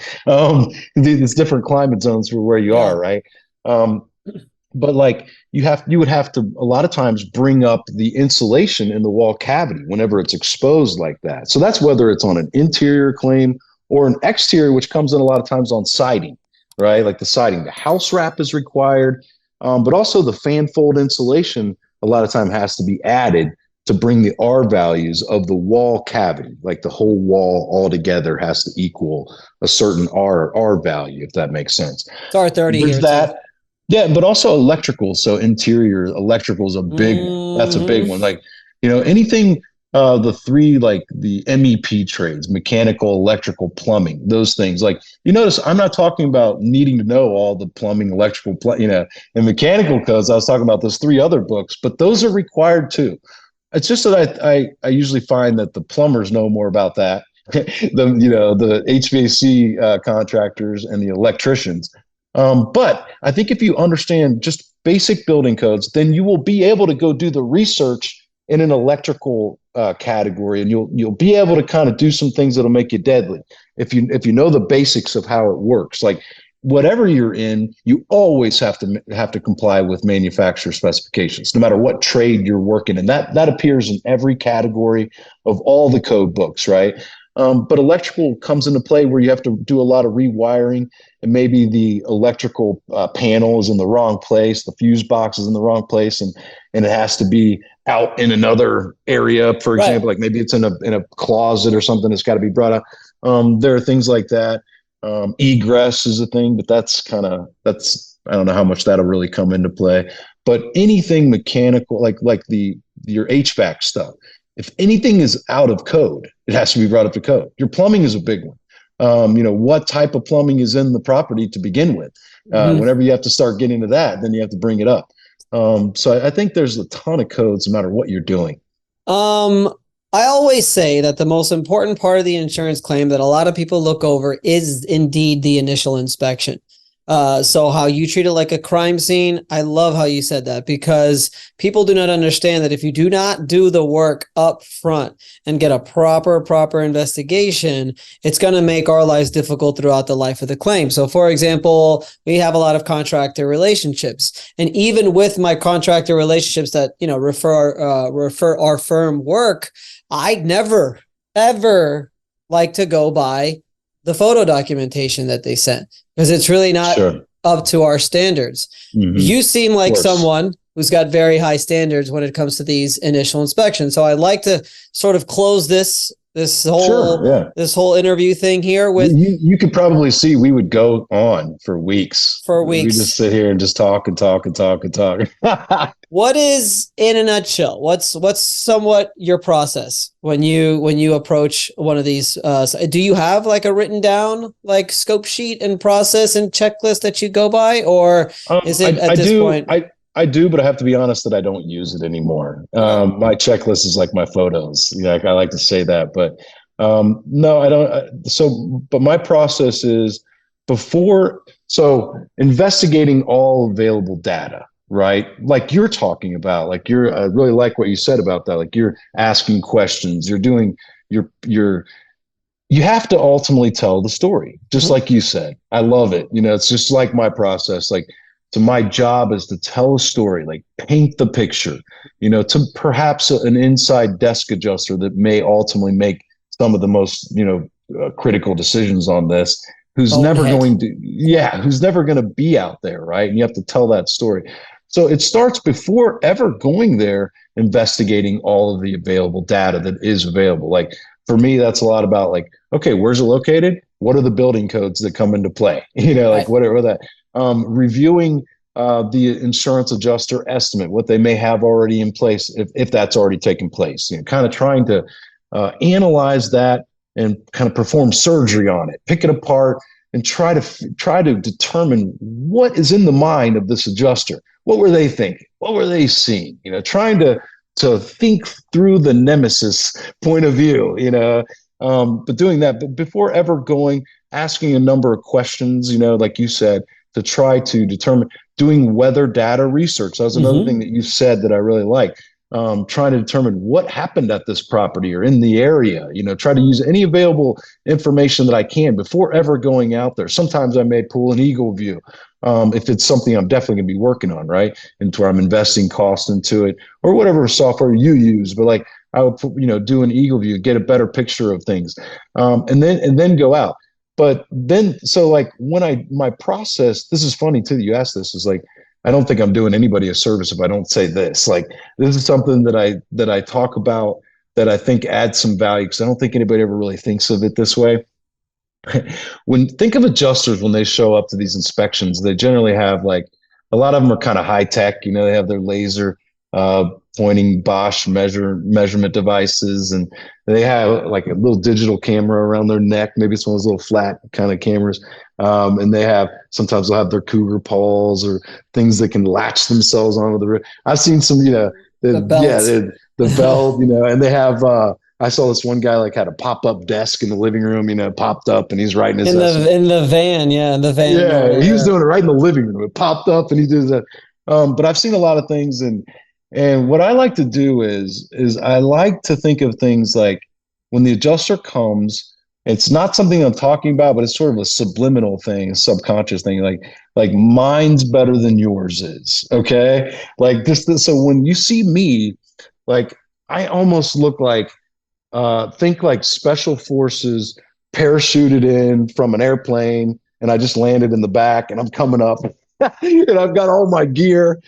There's different climate zones for where you are, right? But like you would have to a lot of times bring up the insulation in the wall cavity whenever it's exposed like that. So that's whether it's on an interior claim or an exterior, which comes in a lot of times on siding, right? Like the siding, the house wrap is required, but also the fan fold insulation a lot of time has to be added to bring the R values of the wall cavity, like the whole wall altogether has to equal a certain R value, if that makes sense. It's R30 There's here. That. Yeah, but also electrical. So interior electrical is a big one. That's a big one. Like, anything, the three, like the MEP trades, mechanical, electrical, plumbing, those things. Like you notice I'm not talking about needing to know all the plumbing, electrical, and mechanical codes. I was talking about those three other books, but those are required too. It's just that I usually find that the plumbers know more about that, the HVAC contractors and the electricians. But I think if you understand just basic building codes, then you will be able to go do the research in an electrical category, and you'll be able to kind of do some things that'll make you deadly if you know the basics of how it works. Like whatever you're in, you always have to comply with manufacturer specifications, no matter what trade you're working in. That appears in every category of all the code books, right? But electrical comes into play where you have to do a lot of rewiring, and maybe the electrical panel is in the wrong place, the fuse box is in the wrong place, and it has to be out in another area, for example, like maybe it's in a closet or something that's got to be brought up. There are things like that. Egress is a thing, but that's I don't know how much that'll really come into play. But anything mechanical, like your HVAC stuff, if anything is out of code, it has to be brought up to code. Your plumbing is a big one. What type of plumbing is in the property to begin with? Whenever you have to start getting into that, then you have to bring it up. So I think there's a ton of codes no matter what you're doing. I always say that the most important part of the insurance claim that a lot of people look over is indeed the initial inspection. So how you treat it like a crime scene, I love how you said that, because people do not understand that if you do not do the work up front and get a proper investigation, it's going to make our lives difficult throughout the life of the claim. So for example, we have a lot of contractor relationships, and even with my contractor relationships that, refer our firm work, I never, ever like to go by the photo documentation that they sent, because it's really not up to our standards. You seem like someone who's got very high standards when it comes to these initial inspections. So I'd like to sort of close this whole interview thing here with you could probably see we would go on for weeks. We just sit here and just talk and talk and talk and talk. What is, in a nutshell, what's somewhat your process when you approach one of these? Do you have like a written down like scope sheet and process and checklist that you go by, or is it at this point? I do, but I have to be honest that I don't use it anymore. My checklist is like my photos. I like to say that, but no, I don't. But my process is investigating all available data, right? Like you're talking about, like I really like what you said about that. Like you're asking questions, you're doing, you have to ultimately tell the story, just like you said. I love it. It's just like my process. Like, So my job is to tell a story, like paint the picture, to perhaps an inside desk adjuster that may ultimately make some of the most, critical decisions on this, who's never going to be out there, right? And you have to tell that story. So it starts before ever going there, investigating all of the available data that is available. Like for me, that's a lot about like, okay, where's it located? What are the building codes that come into play? Like whatever that, reviewing the insurance adjuster estimate, what they may have already in place, if that's already taken place, kind of trying to analyze that and kind of perform surgery on it, pick it apart, and try to determine what is in the mind of this adjuster. What were they thinking? What were they seeing? Trying to think through the nemesis point of view, but doing that, but before ever going, asking a number of questions, like you said, to try to determine, doing weather data research. That was another thing that you said that I really like. Trying to determine what happened at this property or in the area, try to use any available information that I can before ever going out there. Sometimes I may pull an eagle view if it's something I'm definitely going to be working on, right? And where I'm investing cost into it or whatever software you use. But like I would, do an eagle view, get a better picture of things, and then go out. But then, so like my process, this is funny too that you asked this, is like, I don't think I'm doing anybody a service if I don't say this. Like this is something that I talk about that I think adds some value, because I don't think anybody ever really thinks of it this way. Think of adjusters when they show up to these inspections, they generally have like, a lot of them are kind of high tech, they have their laser pointing Bosch measurement devices, and they have like a little digital camera around their neck. Maybe it's one of those little flat kind of cameras. And sometimes they'll have their cougar paws or things that can latch themselves onto the roof. I've seen some, the belt, and they have, I saw this one guy like had a pop-up desk in the living room, popped up, and he's writing his in the van. Yeah. He was doing it right in the living room. It popped up and he did that. But I've seen a lot of things, and what I like to do is I like to think of things like when the adjuster comes, it's not something I'm talking about, but it's sort of a subliminal thing, a subconscious thing. Like mine's better than yours is. Okay. Like this. So when you see me, like I almost look like, think like special forces parachuted in from an airplane, and I just landed in the back and I'm coming up and I've got all my gear,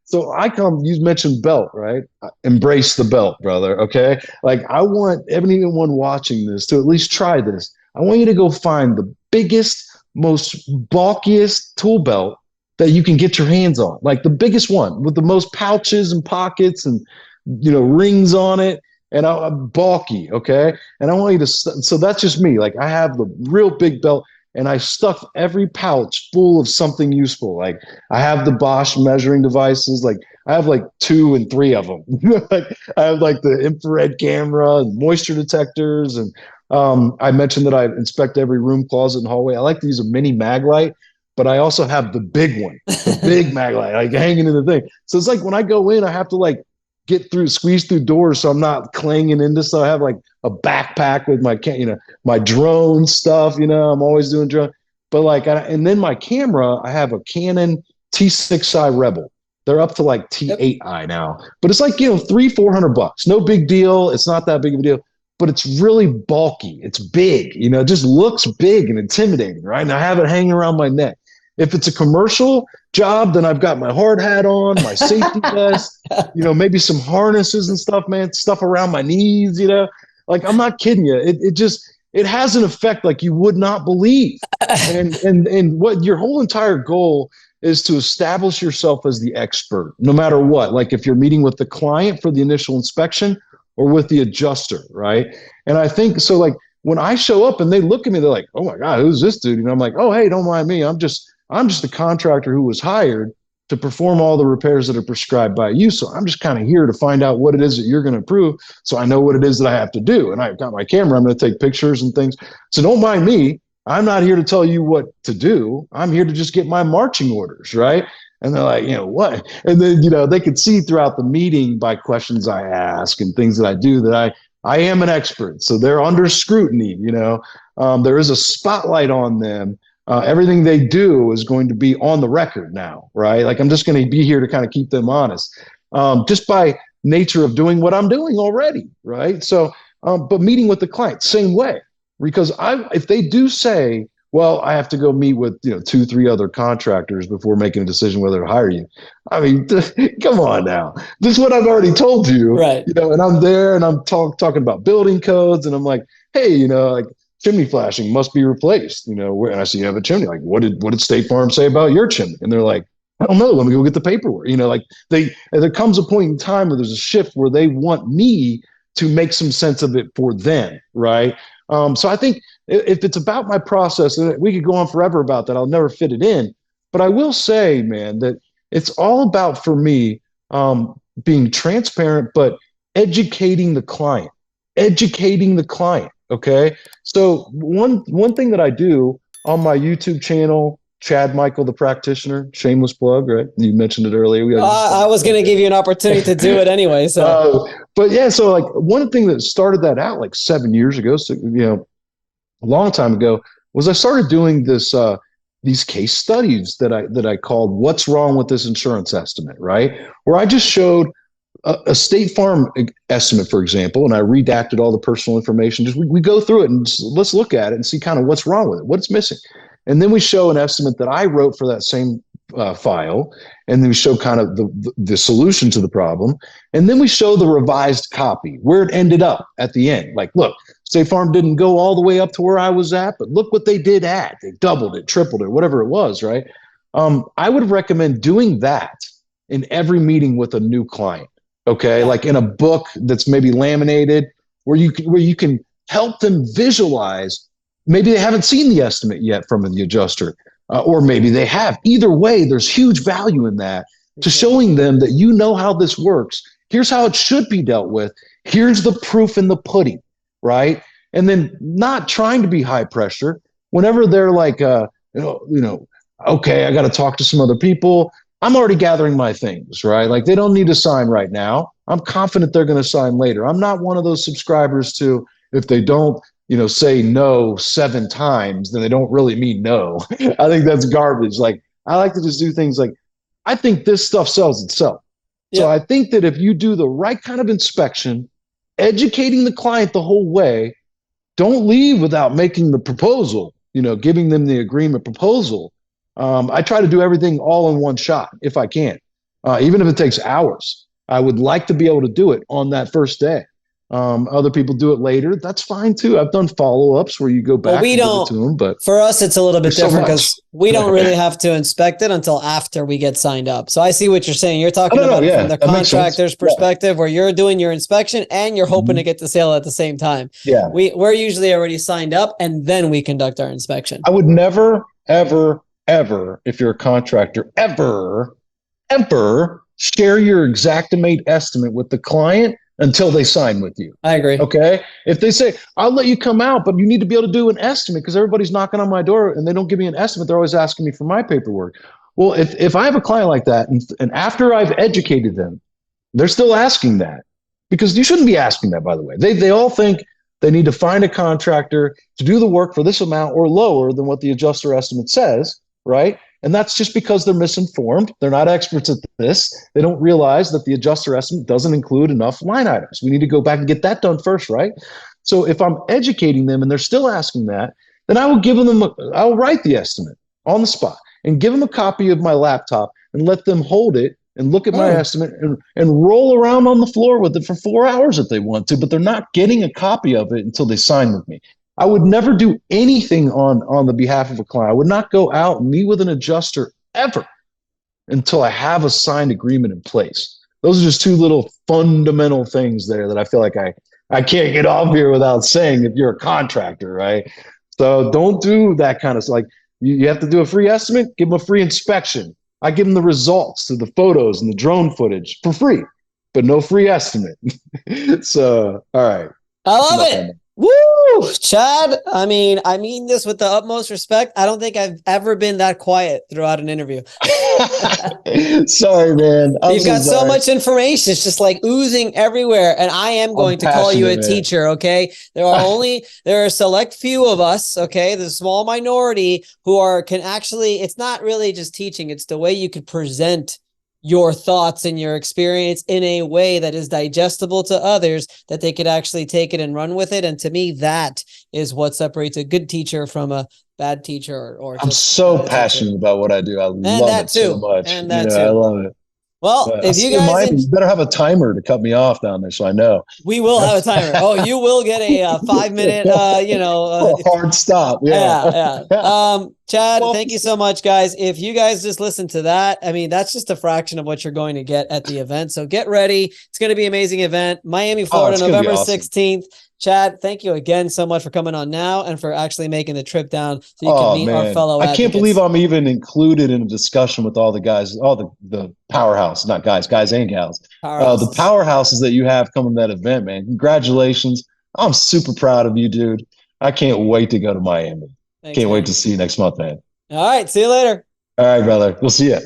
so you mentioned belt, right? Embrace the belt, brother. Okay. Like I want anyone watching this to at least try this. I want you to go find the biggest, most bulkiest tool belt that you can get your hands on, like the biggest one with the most pouches and pockets and, rings on it. And I'm bulky. Okay. And I want you to, so that's just me. Like I have the real big belt, and I stuff every pouch full of something useful. Like I have the Bosch measuring devices. Like I have like 2 and 3 of them. Like I have like the infrared camera and moisture detectors. And I mentioned that I inspect every room, closet, and hallway. I like to use a mini mag light, but I also have the big one, the big mag light, like hanging in the thing. So it's like when I go in, I have to like squeeze through doors so I'm not clanging into. So I have like a backpack with my my drone stuff, I'm always doing drone. But like and then my camera, I have a Canon T6i Rebel. They're up to like T8i now, but it's like $300-400. No big deal. It's not that big of a deal, but it's really bulky. It's big, it just looks big and intimidating, right? And I have it hanging around my neck. If it's a commercial job, then I've got my hard hat on, my safety vest, maybe some harnesses and stuff, man, stuff around my knees, like I'm not kidding you. It has an effect like you would not believe. And what your whole entire goal is to establish yourself as the expert, no matter what. Like if you're meeting with the client for the initial inspection or with the adjuster, right? And I think so. Like when I show up and they look at me, they're like, "Oh my God, who's this dude?" And I'm like, "Oh, hey, don't mind me. I'm just a contractor who was hired to perform all the repairs that are prescribed by you. So I'm just kind of here to find out what it is that you're going to approve, so I know what it is that I have to do. And I've got my camera. I'm going to take pictures and things. So don't mind me. I'm not here to tell you what to do. I'm here to just get my marching orders, right?" And they're like, what? And then, they could see throughout the meeting by questions I ask and things that I do that I am an expert. So they're under scrutiny, there is a spotlight on them Everything they do is going to be on the record now, right? Like I'm just going to be here to kind of keep them honest, just by nature of doing what I'm doing already, right? So, but meeting with the client, same way, because if they do say, well, I have to go meet with 2-3 other contractors before making a decision whether to hire you. I mean, come on now. This is what I've already told you, right? And I'm there and I'm talking about building codes, and I'm like, hey, like chimney flashing must be replaced. And I see you have a chimney. Like, what did State Farm say about your chimney? And they're like, I don't know. Let me go get the paperwork. Like there comes a point in time where there's a shift where they want me to make some sense of it for them, right? So I think if it's about my process, and we could go on forever about that, I'll never fit it in. But I will say, man, that it's all about, for me, being transparent, but educating the client. Okay. So one thing that I do on my YouTube channel, Chad Michael, the Practitioner, shameless plug, right? You mentioned it earlier. I was going to give you an opportunity to do it anyway. So, but yeah, so like one thing that started that out like 7 years ago, so, a long time ago, was I started doing this, these case studies that I called "What's Wrong with This Insurance Estimate," right? Where I just showed a State Farm estimate, for example, and I redacted all the personal information. Just we go through it and let's look at it and see kind of what's wrong with it, what's missing. And then we show an estimate that I wrote for that same file, and then we show kind of the solution to the problem, and then we show the revised copy, where it ended up at the end. Like, look, State Farm didn't go all the way up to where I was at, but look what they did add. They doubled it, tripled it, whatever it was, right? I would recommend doing that in every meeting with a new client, okay? Like in a book that's maybe laminated, where you can help them visualize. Maybe they haven't seen the estimate yet from the adjuster, or maybe they have. Either way, there's huge value in that, to showing them that how this works. Here's how it should be dealt with. Here's the proof in the pudding, right? And then not trying to be high pressure. Whenever they're like, okay, I got to talk to some other people. I'm already gathering my things, right? Like they don't need to sign right now. I'm confident they're going to sign later. I'm not one of those subscribers to, if they don't say no 7 times, then they don't really mean no. I think that's garbage. Like, I like to just do things like, I think this stuff sells itself. Yeah. So I think that if you do the right kind of inspection, educating the client the whole way, don't leave without making the proposal, giving them the agreement proposal. I try to do everything all in one shot if I can, even if it takes hours. I would like to be able to do it on that first day. Other people do it later. That's fine too. I've done follow-ups where you go back and give it to them, but for us, it's a little bit different because we don't really have to inspect it until after we get signed up. So I see what you're saying. You're talking about it from the contractor's perspective, where you're doing your inspection and you're hoping to get the sale at the same time. Yeah. We're usually already signed up and then we conduct our inspection. I would never, ever, if you're a contractor, ever share your Xactimate estimate with the client until they sign with you. I agree. Okay. If they say, I'll let you come out, but you need to be able to do an estimate because everybody's knocking on my door and they don't give me an estimate. They're always asking me for my paperwork. Well, if I have a client like that and after I've educated them, they're still asking that, because you shouldn't be asking that, by the way. They all think they need to find a contractor to do the work for this amount or lower than what the adjuster estimate says, right? And that's just because they're misinformed. They're not experts at this. They don't realize that the adjuster estimate doesn't include enough line items. We need to go back and get that done first, right? So if I'm educating them and they're still asking that, then I will give them, I'll write the estimate on the spot and give them a copy of my laptop and let them hold it and look at my estimate and roll around on the floor with it for 4 hours if they want to, but they're not getting a copy of it until they sign with me. I would never do anything on the behalf of a client. I would not go out and meet with an adjuster ever until I have a signed agreement in place. Those are just 2 little fundamental things there that I feel like I can't get off here without saying if you're a contractor, right? So don't do that kind of, like, you have to do a free estimate, give them a free inspection. I give them the results to the photos and the drone footage for free, but no free estimate. So, all right. I love it. Woo, Chad. I mean this with the utmost respect. I don't think I've ever been that quiet throughout an interview. Sorry, man. You've got so much information. It's just like oozing everywhere. And I am going to call you a teacher. Okay. There are a select few of us. Okay. The small minority who can actually, it's not really just teaching. It's the way you could present your thoughts and your experience in a way that is digestible to others, that they could actually take it and run with it. And to me, that is what separates a good teacher from a bad teacher. Or I'm so passionate about what I do. I love it so much. And that too. I love it. Well, if you guys, you better have a timer to cut me off down there, so I know. We will have a timer. Oh, you will get a 5-minute, hard stop. Yeah. Chad, thank you so much, guys. If you guys just listen to that, I mean, that's just a fraction of what you're going to get at the event. So get ready. It's going to be an amazing event. Miami, Florida, November 16th. Chad, thank you again so much for coming on now and for actually making the trip down so you can meet our fellow advocates. I can't believe I'm even included in a discussion with all the guys, all the powerhouse, not guys and gals, the powerhouses that you have coming to that event, man. Congratulations. I'm super proud of you, dude. I can't wait to go to Miami. Can't wait to see you next month, man. All right. See you later. All right, brother. We'll see you.